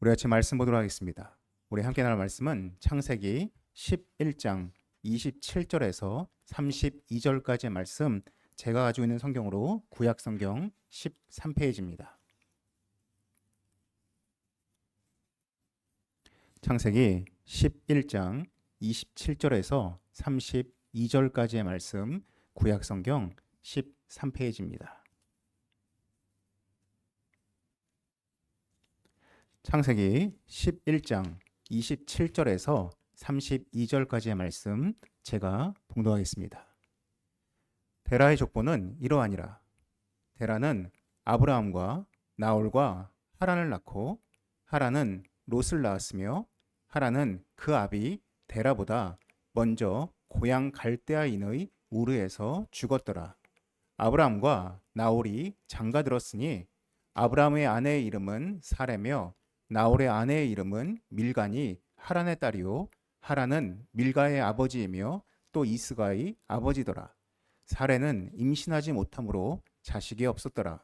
우리 같이 말씀 보도록 하겠습니다. 우리 함께 나눌 말씀은 창세기 11장 27절에서 32절까지의 말씀, 제가 가지고 있는 성경으로 구약 성경 13페이지입니다. 창세기 11장 27절에서 32절까지의 말씀, 구약 성경 13페이지입니다. 창세기 11장 27절에서 32절까지의 말씀, 제가 봉독하겠습니다. 데라의 족보는 이러하니라. 데라는 아브라함과 나홀과 하란을 낳고, 하란은 롯을 낳았으며, 하란은 그 아비 데라보다 먼저 고향 갈대아인의 우르에서 죽었더라. 아브라함과 나홀이 장가들었으니 아브라함의 아내의 이름은 사레며 나홀의 아내의 이름은 밀가니 하란의 딸이요, 하란은 밀가의 아버지이며 또 이스가의 아버지더라. 사레는 임신하지 못하므로 자식이 없었더라.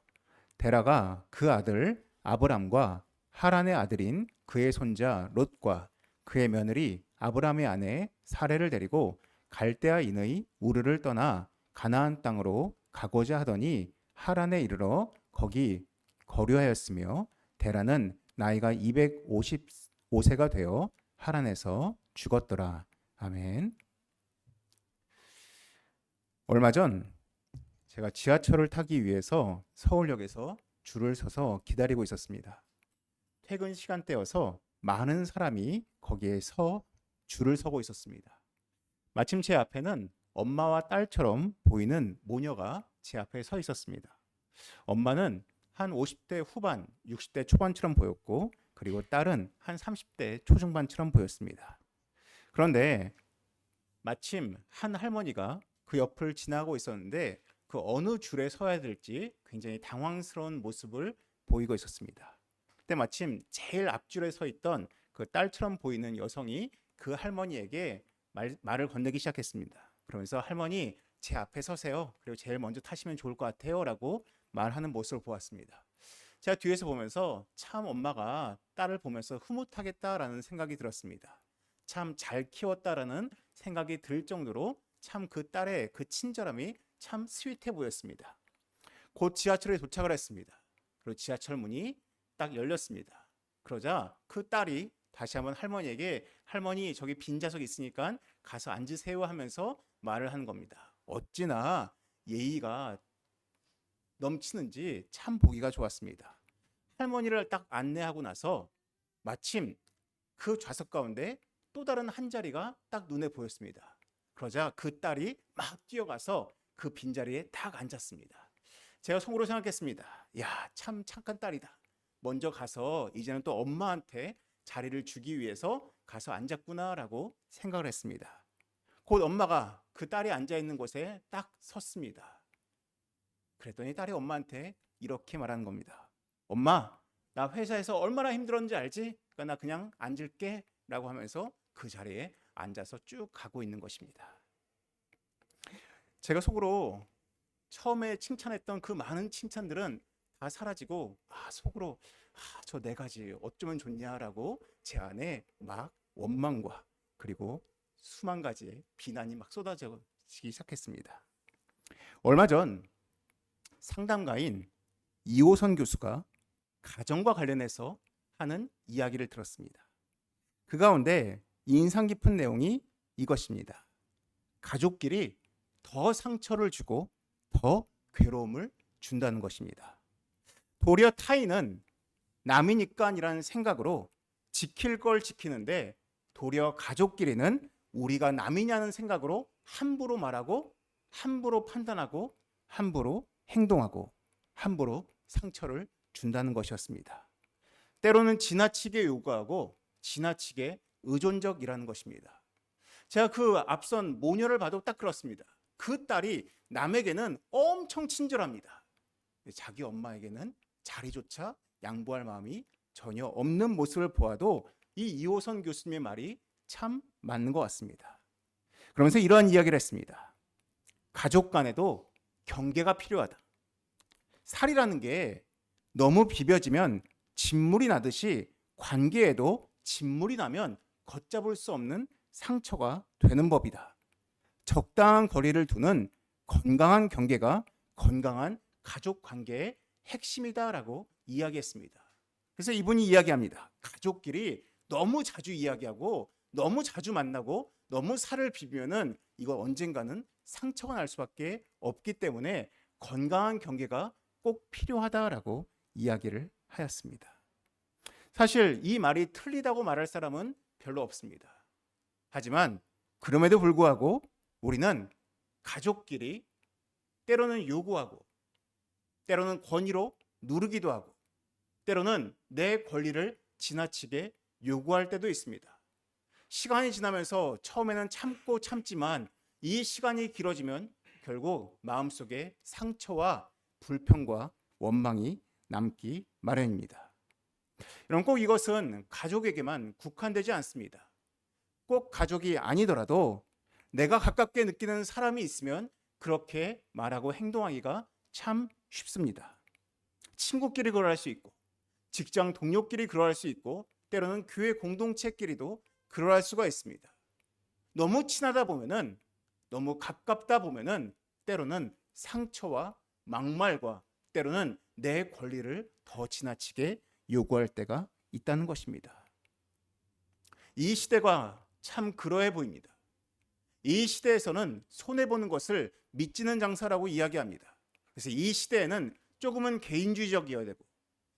데라가 그 아들 아브람과 하란의 아들인 그의 손자 롯과 그의 며느리 아브람의 아내 사레를 데리고 갈대아인의 우르를 떠나 가나안 땅으로 가고자 하더니 하란에 이르러 거기 거류하였으며, 데라는 나이가 255세가 되어 하란에서 죽었더라. 아멘. 얼마 전 제가 지하철을 타기 위해서 서울역에서 줄을 서서 기다리고 있었습니다. 퇴근 시간대여서 많은 사람이 거기에 줄을 서고 있었습니다. 마침 제 앞에는 엄마와 딸처럼 보이는 모녀가 제 앞에 서 있었습니다. 엄마는 한 50대 후반, 60대 초반처럼 보였고, 그리고 딸은 한 30대 초중반처럼 보였습니다. 그런데 마침 한 할머니가 그 옆을 지나고 있었는데 그 어느 줄에 서야 될지 굉장히 당황스러운 모습을 보이고 있었습니다. 그때 마침 제일 앞줄에 서 있던 그 딸처럼 보이는 여성이 그 할머니에게 말을 건네기 시작했습니다. 그러면서 할머니, 제 앞에 서세요. 그리고 제일 먼저 타시면 좋을 것 같아요. 라고 말하는 모습을 보았습니다. 제가 뒤에서 보면서 참 엄마가 딸을 보면서 흐뭇하겠다라는 생각이 들었습니다. 참 잘 키웠다라는 생각이 들 정도로 참 그 딸의 그 친절함이 참 스윗해 보였습니다. 곧 지하철에 도착을 했습니다. 그리고 지하철 문이 딱 열렸습니다. 그러자 그 딸이 다시 한번 할머니에게, 할머니 저기 빈 좌석 있으니까 가서 앉으세요 하면서 말을 하는 겁니다. 어찌나 예의가 넘치는지 참 보기가 좋았습니다. 할머니를 딱 안내하고 나서 마침 그 좌석 가운데 또 다른 한 자리가 딱 눈에 보였습니다. 그러자 그 딸이 막 뛰어가서 그 빈자리에 딱 앉았습니다. 제가 속으로 생각했습니다. 야, 참 착한 딸이다. 먼저 가서 이제는 또 엄마한테 자리를 주기 위해서 가서 앉았구나라고 생각을 했습니다. 곧 엄마가 그 딸이 앉아있는 곳에 딱 섰습니다. 그랬더니 딸이 엄마한테 이렇게 말하는 겁니다. 엄마, 나 회사에서 얼마나 힘들었는지 알지? 그러니까 나 그냥 앉을게 라고 하면서 그 자리에 앉아서 쭉 가고 있는 것입니다. 제가 속으로 처음에 칭찬했던 그 많은 칭찬들은 다 사라지고 속으로 저 네 가지 어쩌면 좋냐라고 제 안에 막 원망과 그리고 수만 가지의 비난이 막 쏟아지기 시작했습니다. 얼마 전 상담가인 이호선 교수가 가정과 관련해서 하는 이야기를 들었습니다. 그 가운데 인상 깊은 내용이 이것입니다. 가족끼리 더 상처를 주고 더 괴로움을 준다는 것입니다. 도리어 타인은 남이니까이라는 생각으로 지킬 걸 지키는데, 도리어 가족끼리는 우리가 남이냐는 생각으로 함부로 말하고, 함부로 판단하고, 함부로 행동하고, 함부로 상처를 준다는 것이었습니다. 때로는 지나치게 요구하고 지나치게 의존적이라는 것입니다. 제가 그 앞선 모녀를 봐도 딱 그렇습니다. 그 딸이 남에게는 엄청 친절합니다. 자기 엄마에게는 자리조차 양보할 마음이 전혀 없는 모습을 보아도 이 이호선 교수님의 말이 참 맞는 것 같습니다. 그러면서 이러한 이야기를 했습니다. 가족 간에도 경계가 필요하다. 살이라는 게 너무 비벼지면 진물이 나듯이 관계에도 진물이 나면 걷잡을 수 없는 상처가 되는 법이다. 적당한 거리를 두는 건강한 경계가 건강한 가족 관계의 핵심이다라고 이야기했습니다. 그래서 이분이 이야기합니다. 가족끼리 너무 자주 이야기하고 너무 자주 만나고 너무 살을 비비면은 이거 언젠가는 상처가 날 수밖에 없기 때문에 건강한 경계가 꼭 필요하다라고 이야기를 하였습니다. 사실 이 말이 틀리다고 말할 사람은 별로 없습니다. 하지만 그럼에도 불구하고 우리는 가족끼리 때로는 요구하고 때로는 권위로 누르기도 하고 때로는 내 권리를 지나치게 요구할 때도 있습니다. 시간이 지나면서 처음에는 참고 참지만 이 시간이 길어지면 결국 마음속에 상처와 불평과 원망이 남기 마련입니다. 여러분, 꼭 이것은 가족에게만 국한되지 않습니다. 꼭 가족이 아니더라도 내가 가깝게 느끼는 사람이 있으면 그렇게 말하고 행동하기가 참 쉽습니다. 친구끼리 그러할 수 있고 직장 동료끼리 그러할 수 있고 때로는 교회 공동체끼리도 그러할 수가 있습니다. 너무 친하다 보면은 너무 가깝다 보면은 때로는 상처와 막말과 때로는 내 권리를 더 지나치게 요구할 때가 있다는 것입니다. 이 시대가 참 그러해 보입니다. 이 시대에서는 손해보는 것을 믿지는 장사라고 이야기합니다. 그래서 이 시대에는 조금은 개인주의적이어야 되고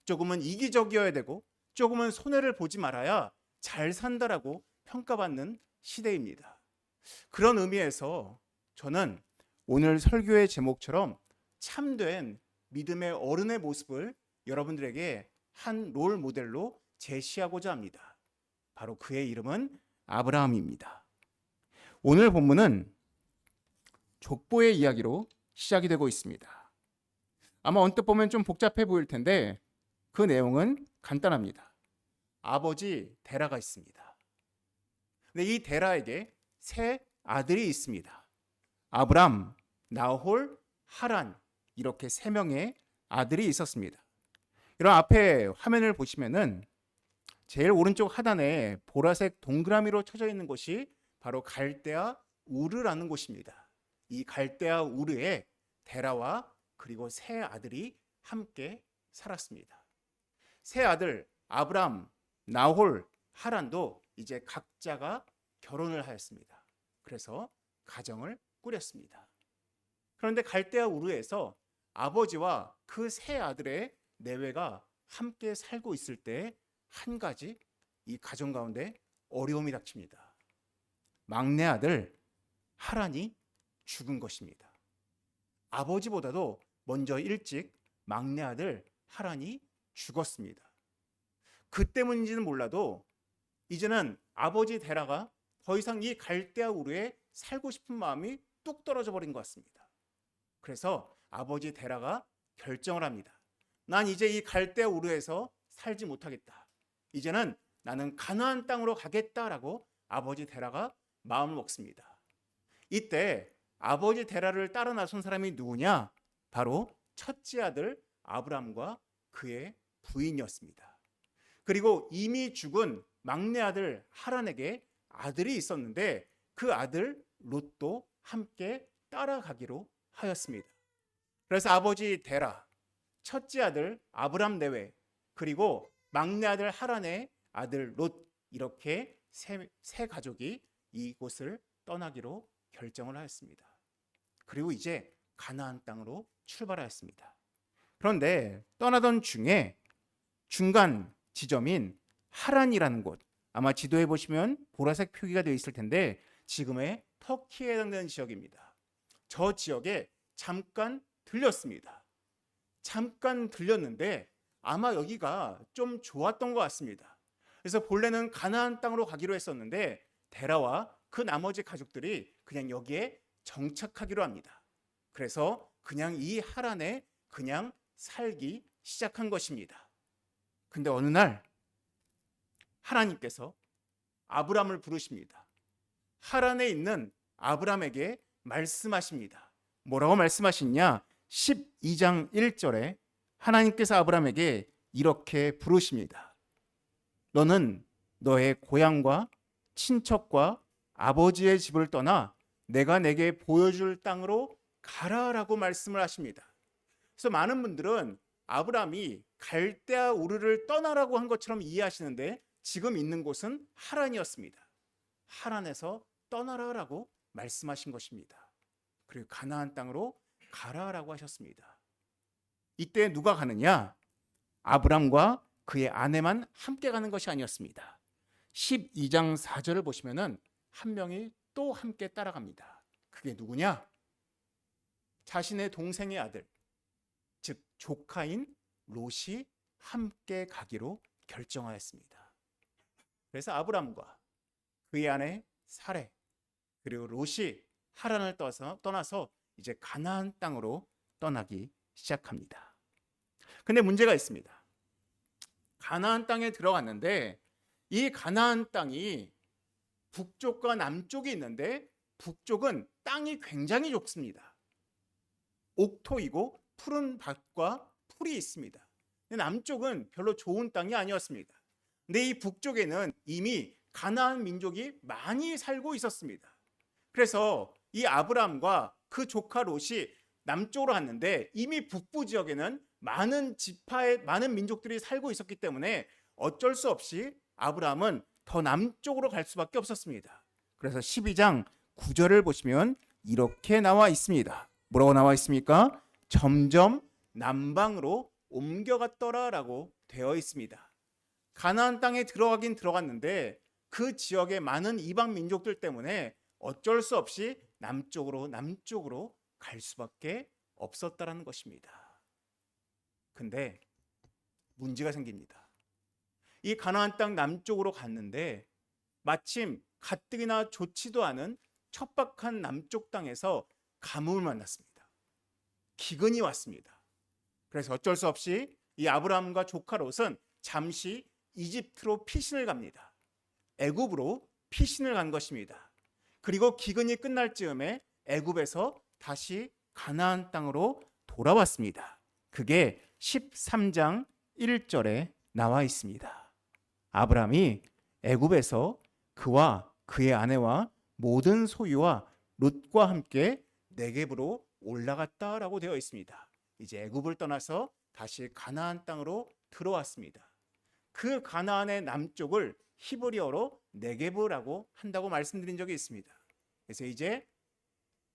조금은 이기적이어야 되고 조금은 손해를 보지 말아야 잘 산다라고 평가받는 시대입니다. 그런 의미에서 저는 오늘 설교의 제목처럼 참된 믿음의 어른의 모습을 여러분들에게 한 롤 모델로 제시하고자 합니다. 바로 그의 이름은 아브라함입니다. 오늘 본문은 족보의 이야기로 시작이 되고 있습니다. 아마 언뜻 보면 좀 복잡해 보일 텐데 그 내용은 간단합니다. 아버지 데라가 있습니다. 근데 이 데라에게 세 아들이 있습니다. 아브람, 나홀, 하란, 이렇게 세 명의 아들이 있었습니다. 이런 앞에 화면을 보시면은 제일 오른쪽 하단에 보라색 동그라미로 쳐져 있는 곳이 바로 갈대아 우르라는 곳입니다. 이 갈대아 우르에 데라와 그리고 세 아들이 함께 살았습니다. 세 아들 아브람, 나홀, 하란도 이제 각자가 결혼을 하였습니다. 그래서 가정을 꾸렸습니다. 그런데 갈대아 우르에서 아버지와 그 세 아들의 내외가 함께 살고 있을 때 한 가지 이 가정 가운데 어려움이 닥칩니다. 막내 아들 하란이 죽은 것입니다. 아버지보다도 먼저 일찍 막내 아들 하란이 죽었습니다. 그 때문인지는 몰라도 이제는 아버지 데라가 더 이상 이 갈대아 우르에 살고 싶은 마음이 뚝 떨어져 버린 것 같습니다. 그래서 아버지 데라가 결정을 합니다. 난 이제 이 갈대아 우르에서 살지 못하겠다. 이제는 나는 가나안 땅으로 가겠다라고 아버지 데라가 마음을 먹습니다. 이때 아버지 데라를 따라 나선 사람이 누구냐? 바로 첫째 아들 아브람과 그의 부인이었습니다. 그리고 이미 죽은 막내 아들 하란에게 아들이 있었는데 그 아들 롯도 함께 따라가기로 하였습니다. 그래서 아버지 데라, 첫째 아들 아브람 내외, 그리고 막내 아들 하란의 아들 롯, 이렇게 세 가족이 이곳을 떠나기로 결정을 하였습니다. 그리고 이제 가나안 땅으로 출발하였습니다. 그런데 떠나던 중에 중간 지점인 하란이라는 곳, 아마 지도에 보시면 보라색 표기가 되어 있을 텐데 지금의 터키에 해당되는 지역입니다. 저 지역에 잠깐 들렸습니다. 잠깐 들렸는데 아마 여기가 좀 좋았던 것 같습니다. 그래서 본래는 가나안 땅으로 가기로 했었는데 데라와 그 나머지 가족들이 그냥 여기에 정착하기로 합니다. 그래서 그냥 이 하란에 그냥 살기 시작한 것입니다. 근데 어느 날 하나님께서 아브람을 부르십니다. 하란에 있는 아브람에게 말씀하십니다. 뭐라고 말씀하시냐? 12장 1절에 하나님께서 아브람에게 이렇게 부르십니다. 너는 너의 고향과 친척과 아버지의 집을 떠나 내가 내게 보여줄 땅으로 가라라고 말씀을 하십니다. 그래서 많은 분들은 아브라함이 갈대아 우르를 떠나라고 한 것처럼 이해하시는데 지금 있는 곳은 하란이었습니다. 하란에서 떠나라라고 말씀하신 것입니다. 그리고 가나안 땅으로 가라라고 하셨습니다. 이때 누가 가느냐? 아브람과 그의 아내만 함께 가는 것이 아니었습니다. 12장 4절을 보시면은 한 명이 또 함께 따라갑니다. 그게 누구냐? 자신의 동생의 아들, 즉 조카인 롯이 함께 가기로 결정하였습니다. 그래서 아브람과 그의 아내 사레 그리고 롯이 하란을 떠나서 이제 가나안 땅으로 떠나기 시작합니다. 근데 문제가 있습니다. 가나안 땅에 들어갔는데 이 가나안 땅이 북쪽과 남쪽이 있는데 북쪽은 땅이 굉장히 좁습니다. 옥토이고 푸른 밭과 풀이 있습니다. 남쪽은 별로 좋은 땅이 아니었습니다. 근데 이 북쪽에는 이미 가나안 민족이 많이 살고 있었습니다. 그래서 이 아브람과 그 조카 롯이 남쪽으로 갔는데 이미 북부 지역에는 많은 지파의 많은 민족들이 살고 있었기 때문에 어쩔 수 없이 아브람은 더 남쪽으로 갈 수밖에 없었습니다. 그래서 12장 9절을 보시면 이렇게 나와 있습니다. 뭐라고 나와 있습니까? 점점 남방으로 옮겨갔더라라고 되어 있습니다. 가나안 땅에 들어가긴 들어갔는데 그 지역의 많은 이방 민족들 때문에 어쩔 수 없이 남쪽으로 갈 수밖에 없었다라는 것입니다. 근데 문제가 생깁니다. 이 가나안 땅 남쪽으로 갔는데 마침 가뜩이나 좋지도 않은 척박한 남쪽 땅에서 가뭄을 만났습니다. 기근이 왔습니다. 그래서 어쩔 수 없이 이 아브라함과 조카 롯은 잠시 이집트로 피신을 갑니다. 애굽으로 피신을 간 것입니다. 그리고 기근이 끝날 즈음에 애굽에서 다시 가나안 땅으로 돌아왔습니다. 그게 13장 1절에 나와 있습니다. 아브라함이 애굽에서 그와 그의 아내와 모든 소유와 롯과 함께 네겝으로 올라갔다라고 되어 있습니다. 이제 애굽을 떠나서 다시 가나안 땅으로 들어왔습니다. 그 가나안의 남쪽을 히브리어로 네겝이라고 한다고 말씀드린 적이 있습니다. 그래서 이제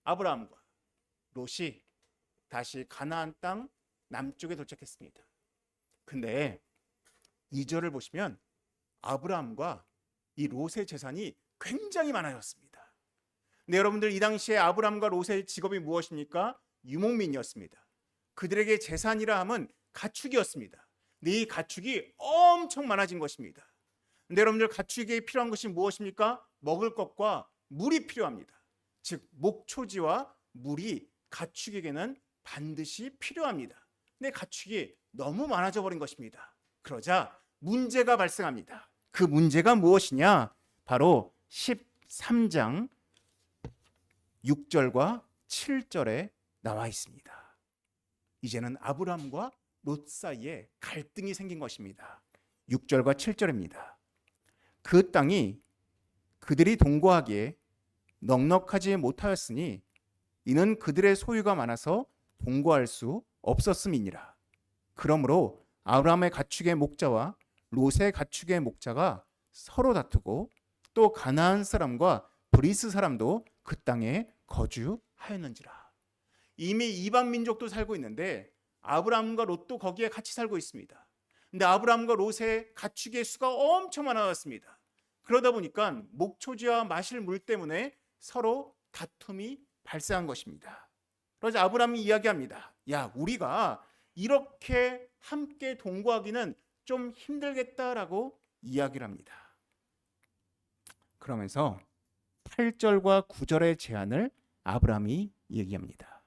아브라함과 롯이 다시 가나안 땅 남쪽에 도착했습니다. 근데 2절을 보시면 아브라함과 이 롯의 재산이 굉장히 많아졌습니다. 근데 여러분들 이 당시에 아브라함과 롯의 직업이 무엇입니까? 유목민이었습니다. 그들에게 재산이라 함은 가축이었습니다. 근데 이 가축이 엄청 많아진 것입니다. 근데 여러분들 가축에게 필요한 것이 무엇입니까? 먹을 것과 물이 필요합니다. 즉 목초지와 물이 가축에게는 반드시 필요합니다. 근데 가축이 너무 많아져 버린 것입니다. 그러자 문제가 발생합니다. 그 문제가 무엇이냐? 바로 13장 6절과 7절에 나와 있습니다. 이제는 아브람과 롯 사이에 갈등이 생긴 것입니다. 6절과 7절입니다. 그 땅이 그들이 동거하기에 넉넉하지 못하였으니 이는 그들의 소유가 많아서 동거할 수 없었음이니라. 그러므로 아브라함의 가축의 목자와 롯의 가축의 목자가 서로 다투고 또 가나안 사람과 브리스 사람도 그 땅에 거주하였는지라. 이미 이방 민족도 살고 있는데 아브라함과 롯도 거기에 같이 살고 있습니다. 근데 아브라함과 롯의 가축의 수가 엄청 많아졌습니다. 그러다 보니까 목초지와 마실 물 때문에 서로 다툼이 발생한 것입니다. 그래서 아브라함이 이야기합니다. 야, 우리가 이렇게 함께 동거하기는 좀 힘들겠다라고 이야기를 합니다. 그러면서 8절과 9절의 제안을 아브라함이 얘기합니다.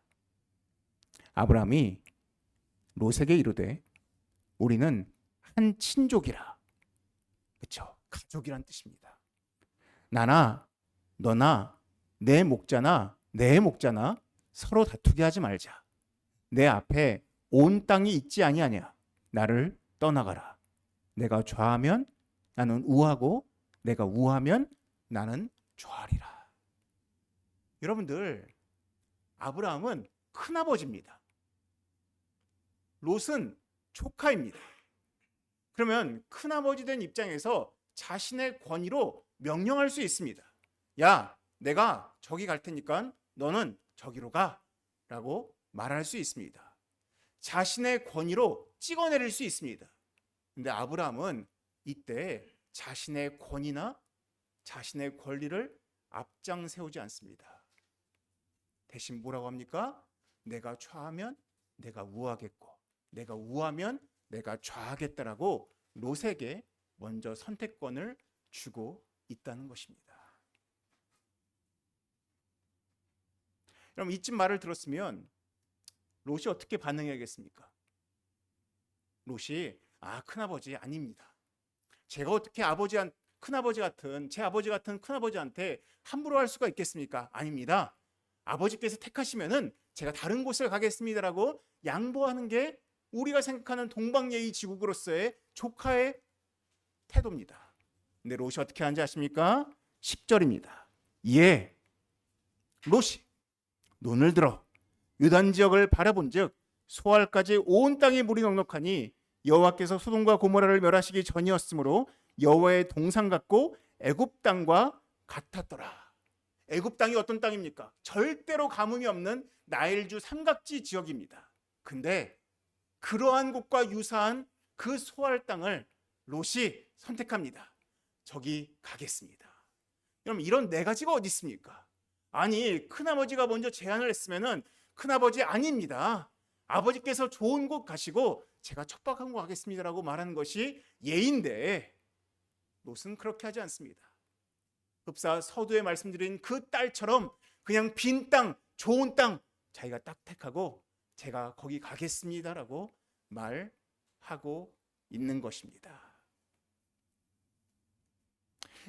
아브라함이 롯에게 이르되 우리는 한 친족이라. 그렇죠? 가족이란 뜻입니다. 나나 너나 내 목자나 내 목자나 서로 다투게 하지 말자. 내 앞에 온 땅이 있지 아니하냐. 나를 떠나가라. 내가 좌하면 나는 우하고 내가 우하면 나는 좌하리라. 여러분들, 아브라함은 큰아버지입니다. 롯은 조카입니다. 그러면 큰아버지 된 입장에서 자신의 권위로 명령할 수 있습니다. 야, 내가 저기 갈 테니까 너는 저기로 가 라고 말할 수 있습니다. 자신의 권위로 찍어내릴 수 있습니다. 근데 아브라함은 이때 자신의 권위나 자신의 권리를 앞장 세우지 않습니다. 대신 뭐라고 합니까? 내가 좌하면 내가 우하겠고 내가 우하면 내가 좌하겠다라고 롯에게 먼저 선택권을 주고 있다는 것입니다. 그럼 이쯤 말을 들었으면 롯이 어떻게 반응해야겠습니까? 롯이 큰아버지 아닙니다. 제가 어떻게 큰아버지 같은 제 아버지 같은 큰아버지한테 함부로 할 수가 있겠습니까? 아닙니다. 아버지께서 택하시면은 제가 다른 곳을 가겠습니다라고 양보하는 게 우리가 생각하는 동방예의지국으로서의 조카의 태도입니다. 근데 롯이 어떻게 하는지 아십니까? 10절입니다. 예, 롯이 눈을 들어 유단 지역을 바라본즉 소알까지 온 땅에 물이 넉넉하니 여호와께서 소돔과 고모라를 멸하시기 전이었으므로 여호와의 동산 같고 애굽 땅과 같았더라. 애굽 땅이 어떤 땅입니까? 절대로 가뭄이 없는 나일주 삼각지 지역입니다. 근데 그러한 곳과 유사한 그 소알 땅을 롯이 선택합니다. 저기 가겠습니다. 그럼 이런 네 가지가 어디 있습니까? 아니, 큰아버지가 먼저 제안을 했으면은 큰아버지 아닙니다. 아버지께서 좋은 곳 가시고 제가 척박한 곳 가겠습니다라고 말하는 것이 예인데 롯은 그렇게 하지 않습니다. 흡사 서두에 말씀드린 그 딸처럼 그냥 빈 땅, 좋은 땅 자기가 딱 택하고 제가 거기 가겠습니다라고 말하고 있는 것입니다.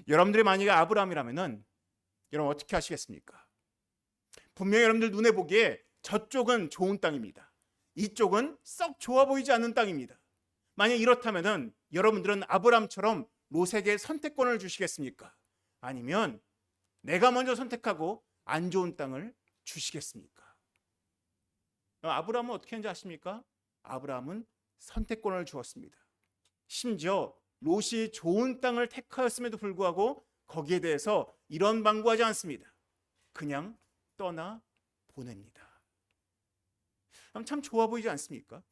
여러분들이 만약에 아브라함이라면은 여러분 어떻게 하시겠습니까? 분명히 여러분들 눈에 보기에 저쪽은 좋은 땅입니다. 이쪽은 썩 좋아 보이지 않는 땅입니다. 만약 이렇다면은 여러분들은 아브라함처럼 롯에게 선택권을 주시겠습니까? 아니면 내가 먼저 선택하고 안 좋은 땅을 주시겠습니까? 아브라함은 어떻게 했는지 아십니까? 아브라함은 선택권을 주었습니다. 심지어 롯이 좋은 땅을 택하였음에도 불구하고 거기에 대해서 이런 방구하지 않습니다. 그냥 떠나 보냅니다. 그럼 참 좋아 보이지 않습니까?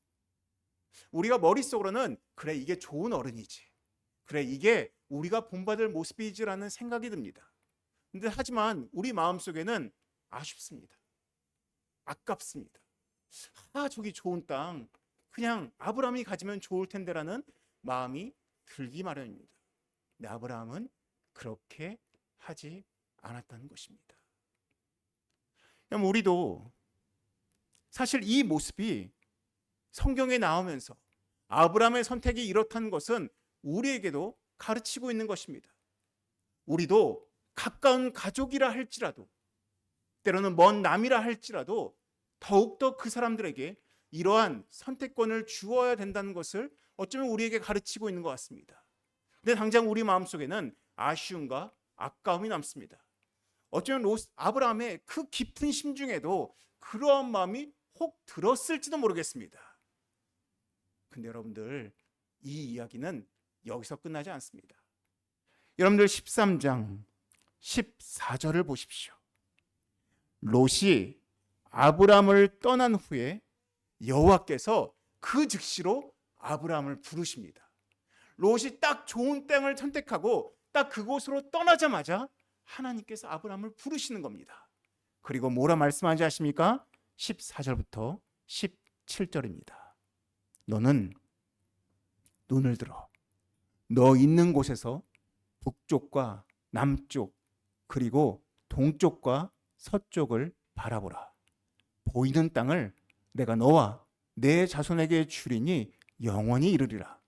우리가 머릿속으로는 그래 이게 좋은 어른이지. 그래 이게 우리가 본받을 모습이지라는 생각이 듭니다. 근데 하지만 우리 마음속에는 아쉽습니다. 아깝습니다. 저기 좋은 땅 그냥 아브라함이 가지면 좋을 텐데라는 마음이 들기 마련입니다. 근데 아브라함은 그렇게 하지 않았다는 것입니다. 그럼 우리도 사실 이 모습이 성경에 나오면서 아브라함의 선택이 이렇다는 것은 우리에게도 가르치고 있는 것입니다. 우리도 가까운 가족이라 할지라도 때로는 먼 남이라 할지라도 더욱더 그 사람들에게 이러한 선택권을 주어야 된다는 것을 어쩌면 우리에게 가르치고 있는 것 같습니다. 근데 당장 우리 마음속에는 아쉬움과 아까움이 남습니다. 어쩌면 아브라함의 그 깊은 심중에도 그러한 마음이 혹 들었을지도 모르겠습니다. 근데 여러분들 이 이야기는 여기서 끝나지 않습니다. 여러분들 13장 14절을 보십시오. 롯이 아브라함을 떠난 후에 여호와께서 그 즉시로 아브라함을 부르십니다. 롯이 딱 좋은 땅을 선택하고 딱 그곳으로 떠나자마자 하나님께서 아브라함을 부르시는 겁니다. 그리고 뭐라 말씀하지 아십니까? 14절부터 17절입니다. 너는 눈을 들어 너 있는 곳에서 북쪽과 남쪽 그리고 동쪽과 서쪽을 바라보라. 보이는 땅을 내가 너와 내 자손에게 주리니 영원히 이르리라.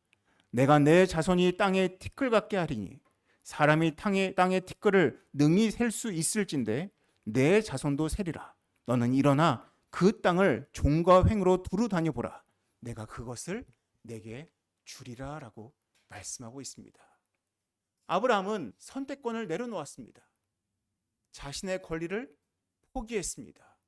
내가 내 자손이 땅에 티끌 같게 하리니 사람이 땅에 티끌을 능히 셀 수 있을진데 내 자손도 세리라. 너는 일어나 그 땅을 종과 횡으로 두루 다녀보라. 내가 그것을 내게 주리라 라고 말씀하고 있습니다. 아브라함은 선택권을 내려놓았습니다. 자신의 권리를 포기했습니다.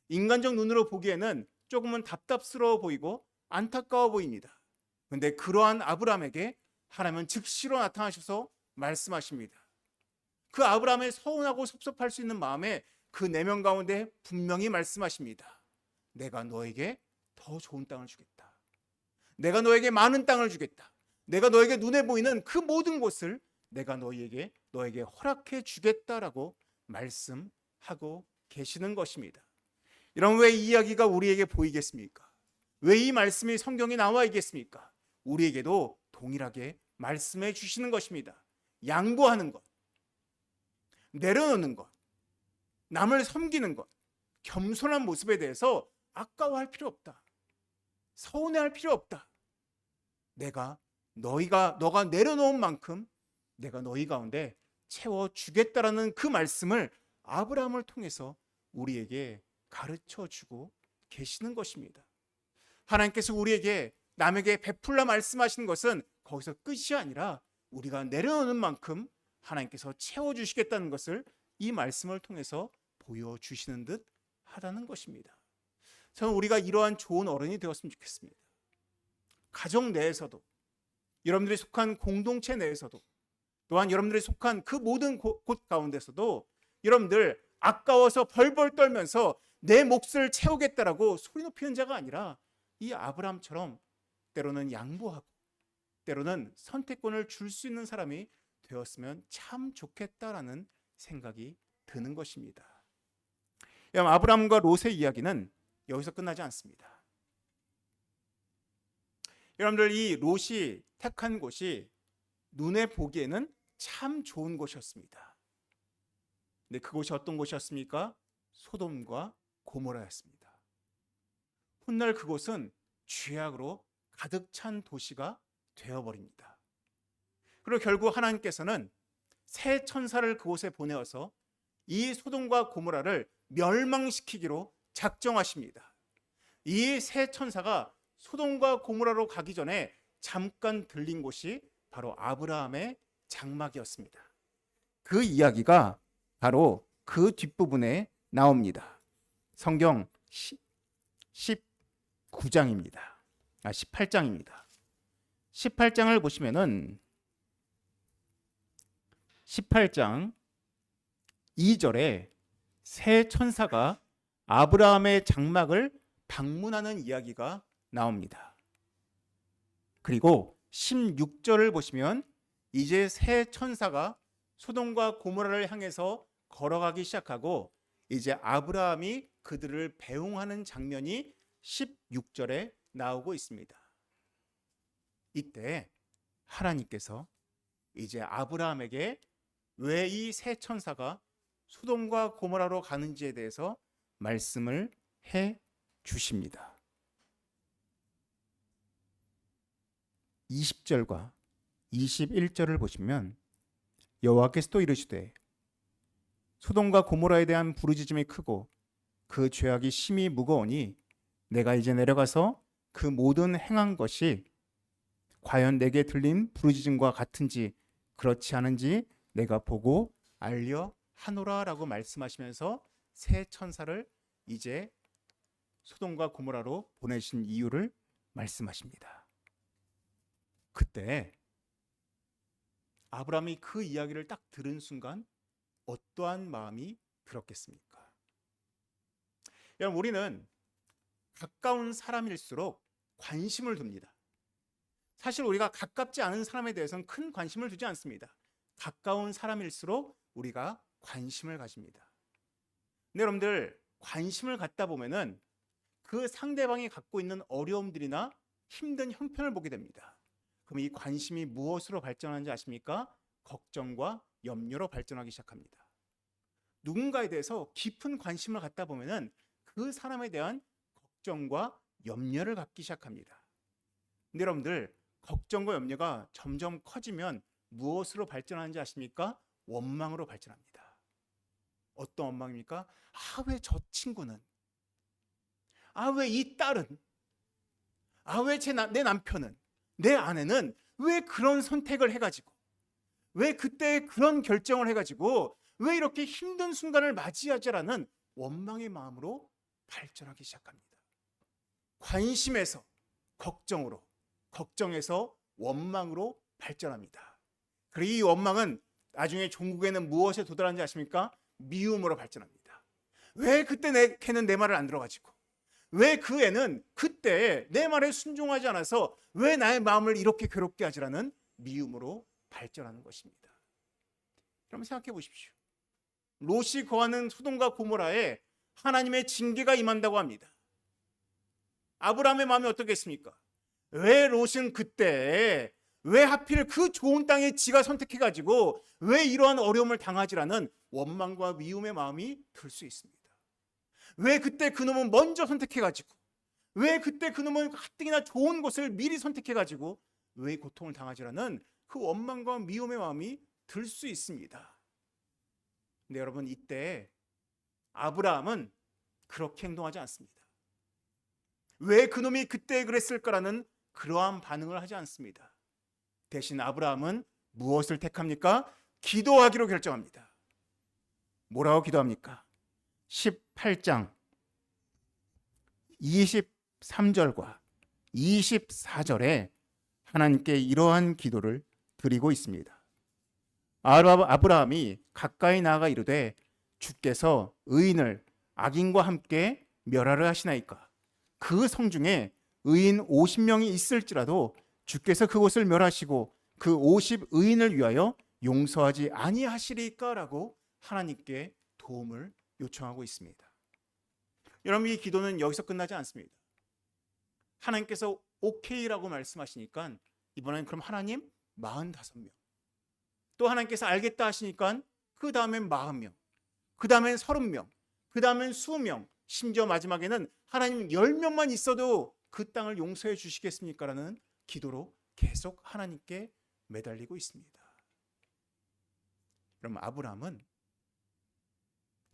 인간적 눈으로 보기에는 조금은 답답스러워 보이고 안타까워 보입니다. 그런데 그러한 아브라함에게 하나님은 즉시로 나타나셔서 말씀하십니다. 그 아브라함의 서운하고 섭섭할 수 있는 마음에 그 내면 가운데 분명히 말씀하십니다. 내가 너에게 더 좋은 땅을 주겠다. 내가 너에게 많은 땅을 주겠다. 내가 너에게 눈에 보이는 그 모든 곳을 내가 너에게 허락해 주겠다라고 말씀하고 계시는 것입니다. 여러분, 왜 이 이야기가 우리에게 보이겠습니까? 왜 이 말씀이 성경에 나와 있겠습니까? 우리에게도 동일하게 말씀해 주시는 것입니다. 양보하는 것, 내려놓는 것, 남을 섬기는 것, 겸손한 모습에 대해서 아까워할 필요 없다. 서운해할 필요 없다. 너가 내려놓은 만큼 내가 너희 가운데 채워주겠다라는 그 말씀을 아브라함을 통해서 우리에게 가르쳐 주고 계시는 것입니다. 하나님께서 우리에게 남에게 베풀라 말씀하시는 것은 거기서 끝이 아니라 우리가 내려놓는 만큼 하나님께서 채워주시겠다는 것을 이 말씀을 통해서 보여주시는 듯 하다는 것입니다. 저는 우리가 이러한 좋은 어른이 되었으면 좋겠습니다. 가정 내에서도, 여러분들이 속한 공동체 내에서도, 또한 여러분들이 속한 그 모든 곳 가운데서도 여러분들 아까워서 벌벌 떨면서 내 몫을 채우겠다라고 소리 높이는 자가 아니라 이 아브라함처럼 때로는 양보하고 때로는 선택권을 줄 수 있는 사람이 되었으면 참 좋겠다라는 생각이 드는 것입니다. 아브라함과 롯의 이야기는 여기서 끝나지 않습니다. 여러분들, 이 롯이 택한 곳이 눈에 보기에는 참 좋은 곳이었습니다. 근데 그곳이 어떤 곳이었습니까? 소돔과 고모라였습니다. 훗날 그곳은 죄악으로 가득 찬 도시가 되어버립니다. 그리고 결국 하나님께서는 새 천사를 그곳에 보내어서 이 소돔과 고모라를 멸망시키기로 작정하십니다. 이 새 천사가 소돔과 고모라로 가기 전에 잠깐 들린 곳이 바로 아브라함의 장막이었습니다. 그 이야기가 바로 그 뒷부분에 나옵니다. 성경 18장입니다. 18장을 보시면은 18장 2절에 새 천사가 아브라함의 장막을 방문하는 이야기가 나옵니다. 그리고 16절을 보시면 이제 새 천사가 소돔과 고모라를 향해서 걸어가기 시작하고 이제 아브라함이 그들을 배웅하는 장면이 16절에 나오고 있습니다. 이때 하나님께서 이제 아브라함에게 왜 이 새 천사가 소돔과 고모라로 가는지에 대해서 말씀을 해 주십니다. 20절과 21절을 보시면 여호와께서 또 이르시되 소돔과 고모라에 대한 부르짖음이 크고 그 죄악이 심히 무거우니 내가 이제 내려가서 그 모든 행한 것이 과연 내게 들린 부르짖음과 같은지 그렇지 않은지 내가 보고 알려 하노라라고 말씀하시면서 새 천사를 이제 소돔과 고모라로 보내신 이유를 말씀하십니다. 그때 아브라함이 그 이야기를 딱 들은 순간 어떠한 마음이 들었겠습니까? 여러분, 우리는 가까운 사람일수록 관심을 둡니다. 사실 우리가 가깝지 않은 사람에 대해서는 큰 관심을 두지 않습니다. 가까운 사람일수록 우리가 관심을 가집니다. 근데 여러분들, 관심을 갖다 보면은 그 상대방이 갖고 있는 어려움들이나 힘든 형편을 보게 됩니다. 그럼 이 관심이 무엇으로 발전하는지 아십니까? 걱정과 염려로 발전하기 시작합니다. 누군가에 대해서 깊은 관심을 갖다 보면은 그 사람에 대한 걱정과 염려를 갖기 시작합니다. 근데 여러분들, 걱정과 염려가 점점 커지면 무엇으로 발전하는지 아십니까? 원망으로 발전합니다. 어떤 원망입니까? 왜 저 친구는? 왜 이 딸은? 왜 내 남편은? 내 아내는 왜 그런 선택을 해가지고? 왜 그때 그런 결정을 해가지고 왜 이렇게 힘든 순간을 맞이하지라는 원망의 마음으로 발전하기 시작합니다. 관심에서 걱정으로, 걱정에서 원망으로 발전합니다. 그리고 이 원망은 나중에 종국에는 무엇에 도달하는지 아십니까? 미움으로 발전합니다. 왜 그때 걔는 내 말을 안 들어가지고, 왜 그 애는 그때 내 말에 순종하지 않아서 왜 나의 마음을 이렇게 괴롭게 하지라는 미움으로 발전하는 것입니다. 그럼 생각해 보십시오. 롯이 거하는 소돔과 고모라에 하나님의 징계가 임한다고 합니다. 아브라함의 마음이 어떻겠습니까? 왜 롯은 그때 왜 하필 그 좋은 땅에 지가 선택해가지고 왜 이러한 어려움을 당하지라는 원망과 미움의 마음이 들 수 있습니다. 왜 그때 그놈은 먼저 선택해가지고, 왜 그때 그놈은 가뜩이나 좋은 곳을 미리 선택해가지고 왜 고통을 당하지라는 그 원망과 미움의 마음이 들 수 있습니다. 근데 여러분, 이때 아브라함은 그렇게 행동하지 않습니다. 왜 그놈이 그때 그랬을까라는 그러한 반응을 하지 않습니다. 대신 아브라함은 무엇을 택합니까? 기도하기로 결정합니다. 뭐라고 기도합니까? 18장 23절과 24절에 하나님께 이러한 기도를 드리고 있습니다. 아브라함이 가까이 나아가 이르되 주께서 의인을 악인과 함께 멸하려 하시나이까? 그 성중에 의인 50명이 있을지라도 주께서 그곳을 멸하시고 그 50 의인을 위하여 용서하지 아니하시리까? 라고 하나님께 도움을 요청하고 있습니다. 여러분, 이 기도는 여기서 끝나지 않습니다. 하나님께서 오케이라고 말씀하시니까 이번엔 그럼 하나님 45명, 또 하나님께서 알겠다 하시니까 그 다음엔 40명, 그 다음엔 30명, 그 다음엔 20명, 심지어 마지막에는 하나님 10명만 있어도 그 땅을 용서해 주시겠습니까? 라는 기도로 계속 하나님께 매달리고 있습니다. 그럼 아브라함은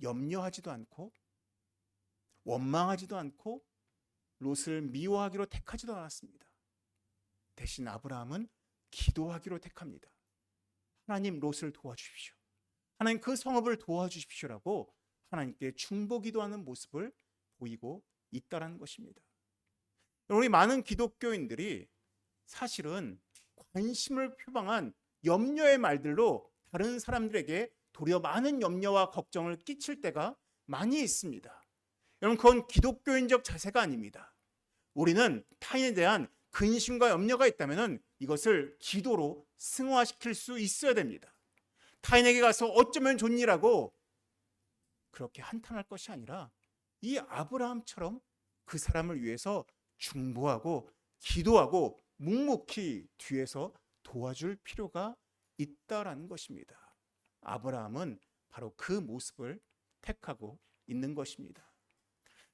염려하지도 않고 원망하지도 않고 롯을 미워하기로 택하지도 않았습니다. 대신 아브라함은 기도하기로 택합니다. 하나님, 롯을 도와주십시오. 하나님, 그 성읍을 도와주십시오라고 하나님께 중보기도하는 모습을 보이고 있다는 것입니다. 우리 많은 기독교인들이 사실은 관심을 표방한 염려의 말들로 다른 사람들에게 도리어 많은 염려와 걱정을 끼칠 때가 많이 있습니다. 여러분, 그건 기독교인적 자세가 아닙니다. 우리는 타인에 대한 근심과 염려가 있다면 이것을 기도로 승화시킬 수 있어야 됩니다. 타인에게 가서 어쩌면 좋니라고 그렇게 한탄할 것이 아니라 이 아브라함처럼 그 사람을 위해서 중보하고 기도하고 묵묵히 뒤에서 도와줄 필요가 있다라는 것입니다. 아브라함은 바로 그 모습을 택하고 있는 것입니다.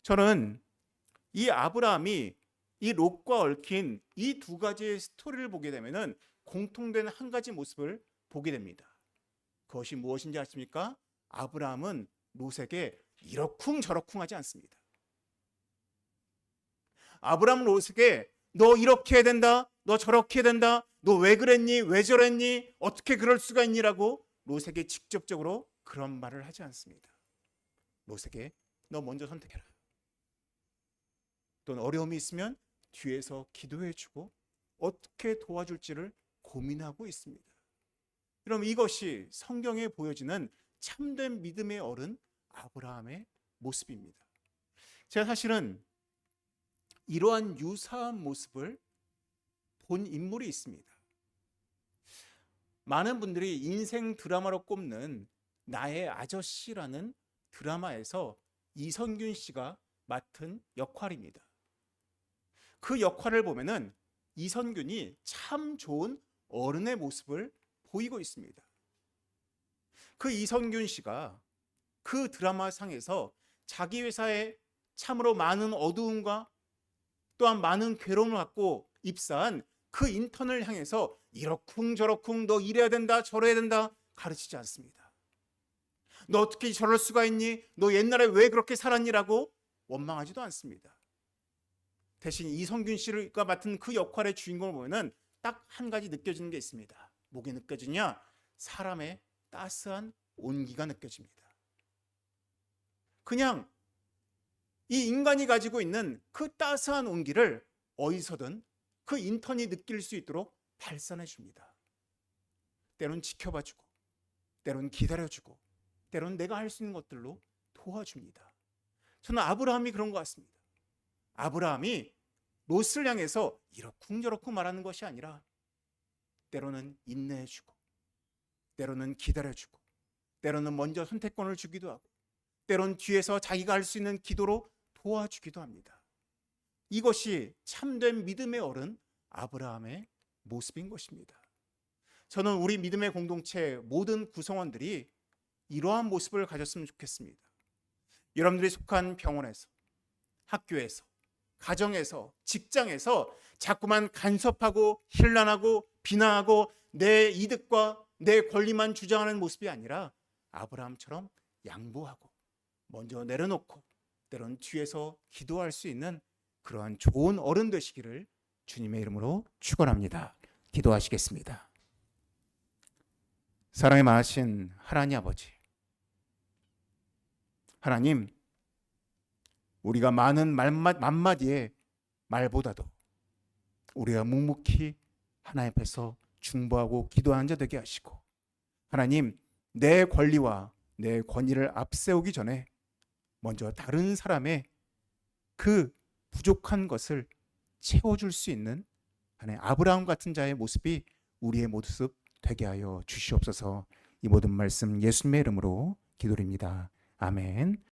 저는 이 아브라함이 이 롯과 얽힌 이 두 가지의 스토리를 보게 되면 공통된 한 가지 모습을 보게 됩니다. 그것이 무엇인지 아십니까? 아브라함은 롯에게 이러쿵저러쿵 하지 않습니다. 아브라함은 롯에게 너 이렇게 해야 된다, 너 저렇게 해야 된다, 너 왜 그랬니, 왜 저랬니, 어떻게 그럴 수가 있니라고 롯에게 직접적으로 그런 말을 하지 않습니다. 롯에게 너 먼저 선택해라. 또는 어려움이 있으면 뒤에서 기도해주고 어떻게 도와줄지를 고민하고 있습니다. 그럼 이것이 성경에 보여지는 참된 믿음의 어른 아브라함의 모습입니다. 제가 사실은 이러한 유사한 모습을 본 인물이 있습니다. 많은 분들이 인생 드라마로 꼽는 나의 아저씨라는 드라마에서 이선균 씨가 맡은 역할입니다. 그 역할을 보면은 이선균이 참 좋은 어른의 모습을 보이고 있습니다. 그 이선균 씨가 그 드라마 상에서 자기 회사에 참으로 많은 어두움과 또한 많은 괴로움을 갖고 입사한 그 인턴을 향해서 이러쿵저러쿵 너 이래야 된다 저래야 된다 가르치지 않습니다. 너 어떻게 저럴 수가 있니? 너 옛날에 왜 그렇게 살았니라고 원망하지도 않습니다. 대신 이성균 씨가 맡은 그 역할의 주인공을 보면 딱 한 가지 느껴지는 게 있습니다. 뭐게 느껴지냐? 사람의 따스한 온기가 느껴집니다. 그냥 이 인간이 가지고 있는 그 따스한 온기를 어디서든 그 인턴이 느낄 수 있도록 발산해 줍니다. 때론 지켜봐주고, 때론 기다려주고, 때론 내가 할 수 있는 것들로 도와줍니다. 저는 아브라함이 그런 것 같습니다. 아브라함이 롯을 향해서 이러쿵저러쿵 말하는 것이 아니라 때로는 인내해주고, 때로는 기다려주고, 때로는 먼저 선택권을 주기도 하고, 때론 뒤에서 자기가 할 수 있는 기도로 도와주기도 합니다. 이것이 참된 믿음의 어른 아브라함의 모습인 것입니다. 저는 우리 믿음의 공동체 모든 구성원들이 이러한 모습을 가졌으면 좋겠습니다. 여러분들이 속한 병원에서, 학교에서, 가정에서, 직장에서 자꾸만 간섭하고 hir난하고 비난하고 내 이득과 내 권리만 주장하는 모습이 아니라 아브라함처럼 양보하고 먼저 내려놓고 때론 뒤에서 기도할 수 있는 그러한 좋은 어른 되시기를 주님의 이름으로 축원합니다. 기도하시겠습니다. 사랑이 많으신 하나님 아버지, 하나님, 우리가 많은 만마디의 말보다도 우리가 묵묵히 하나님 앞에서 중보하고 기도하는 자 되게 하시고, 하나님, 내 권리와 내 권위를 앞세우기 전에 먼저 다른 사람의 그 부족한 것을 채워줄 수 있는 하나님 아브라함 같은 자의 모습이 우리의 모습 되게 하여 주시옵소서. 이 모든 말씀 예수님의 이름으로 기도드립니다. 아멘.